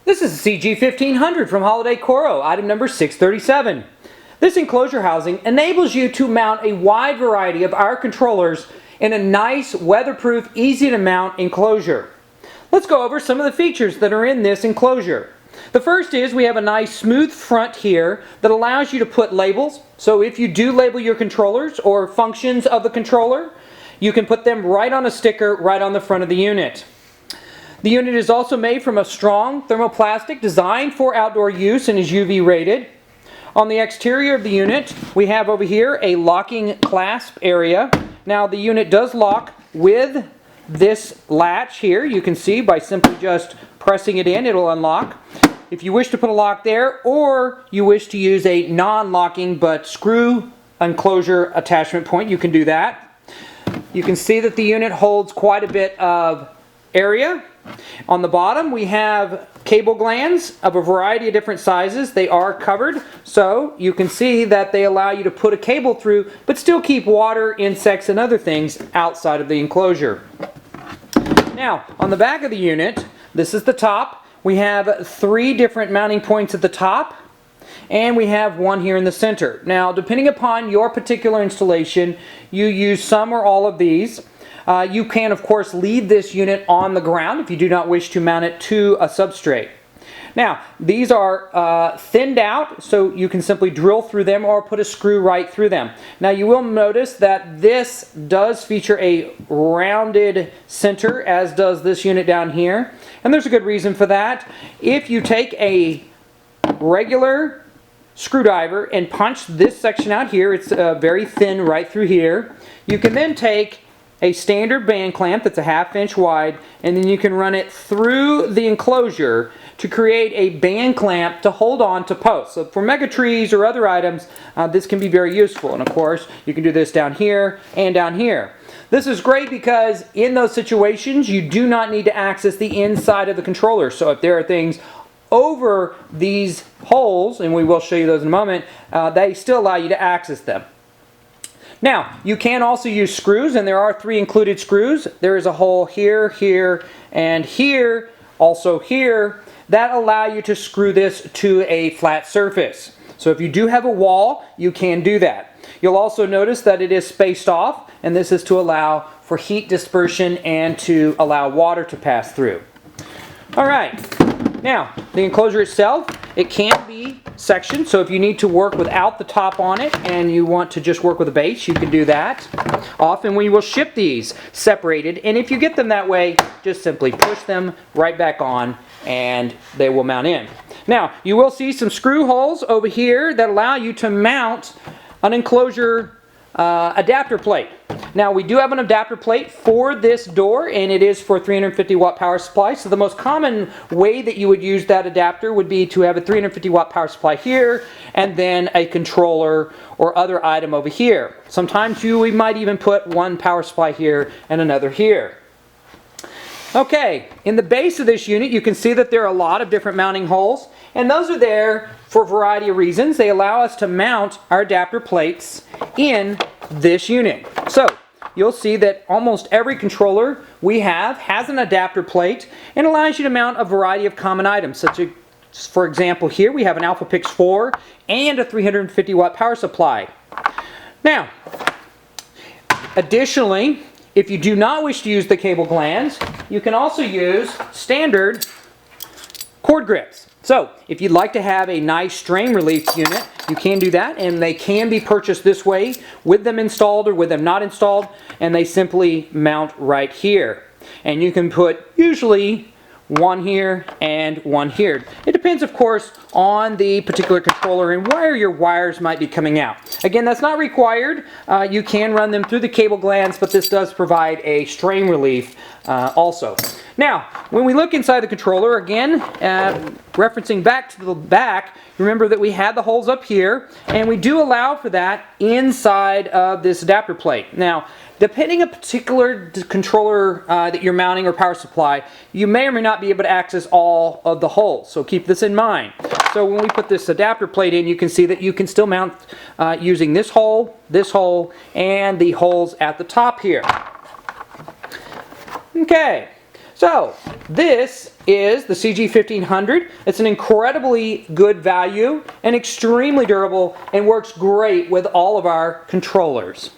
This is the CG-1500 from Holiday Coro, item number 637. This enclosure housing enables you to mount a wide variety of our controllers in a nice, weatherproof, easy to mount enclosure. Let's go over some of the features that are in this enclosure. The first is we have a nice smooth front here that allows you to put labels. So if you do label your controllers or functions of the controller, you can put them right on a sticker right on the front of the unit. The unit is also made from a strong thermoplastic designed for outdoor use and is UV rated. On the exterior of the unit, we have over here a locking clasp area. Now the unit does lock with this latch here. You can see by simply just pressing it in, it'll unlock. If you wish to put a lock there, or you wish to use a non-locking but screw enclosure attachment point, you can do that. You can see that the unit holds quite a bit of area. On the bottom we have cable glands of a variety of different sizes. They are covered, so you can see that they allow you to put a cable through but still keep water, insects, and other things outside of the enclosure. Now, on the back of the unit, this is the top. We have 3 different mounting points at the top, and we have one here in the center. Now, depending upon your particular installation, you use some or all of these. You can, of course, leave this unit on the ground if you do not wish to mount it to a substrate. Now, these are thinned out, so you can simply drill through them or put a screw right through them. Now, you will notice that this does feature a rounded center, as does this unit down here. And there's a good reason for that. If you take a regular screwdriver and punch this section out here, it's very thin right through here. You can then take a standard band clamp that's a 1/2 inch wide, and then you can run it through the enclosure to create a band clamp to hold on to posts. So for mega trees or other items, this can be very useful. And of course, you can do this down here and down here. This is great because in those situations, you do not need to access the inside of the controller. So if there are things over these holes, and we will show you those in a moment, they still allow you to access them. Now, you can also use screws, and there are 3 included screws. There is a hole here, here, and here, also here, that allow you to screw this to a flat surface. So if you do have a wall, you can do that. You'll also notice that it is spaced off, and this is to allow for heat dispersion and to allow water to pass through. All right. Now, the enclosure itself, it can be sectioned, so if you need to work without the top on it and you want to just work with a base, you can do that. Often we will ship these separated, and if you get them that way, just simply push them right back on and they will mount in. Now, you will see some screw holes over here that allow you to mount an enclosure adapter plate. Now, we do have an adapter plate for this door, and it is for 350 watt power supply. So the most common way that you would use that adapter would be to have a 350 watt power supply here and then a controller or other item over here. Sometimes we might even put one power supply here and another here. Okay, in the base of this unit, you can see that there are a lot of different mounting holes, and those are there for a variety of reasons. They allow us to mount our adapter plates in this unit. So, you'll see that almost every controller we have has an adapter plate and allows you to mount a variety of common items, such as, for example, here we have an AlphaPix 4 and a 350 watt power supply. Now, additionally, if you do not wish to use the cable glands, you can also use standard cord grips. So, if you'd like to have a nice strain relief unit, you can do that, and they can be purchased this way, with them installed or with them not installed, and they simply mount right here. And you can put usually one here and one here. It depends, of course, on the particular controller and where your wires might be coming out. Again, that's not required. You can run them through the cable glands, but this does provide a strain relief also. Now, when we look inside the controller, again, referencing back to the back, remember that we had the holes up here, and we do allow for that inside of this adapter plate. Now, depending on a particular controller that you're mounting or power supply, you may or may not be able to access all of the holes, so keep this in mind. So when we put this adapter plate in, you can see that you can still mount using this hole, and the holes at the top here. Okay. So, this is the CG-1500. It's an incredibly good value and extremely durable and works great with all of our controllers.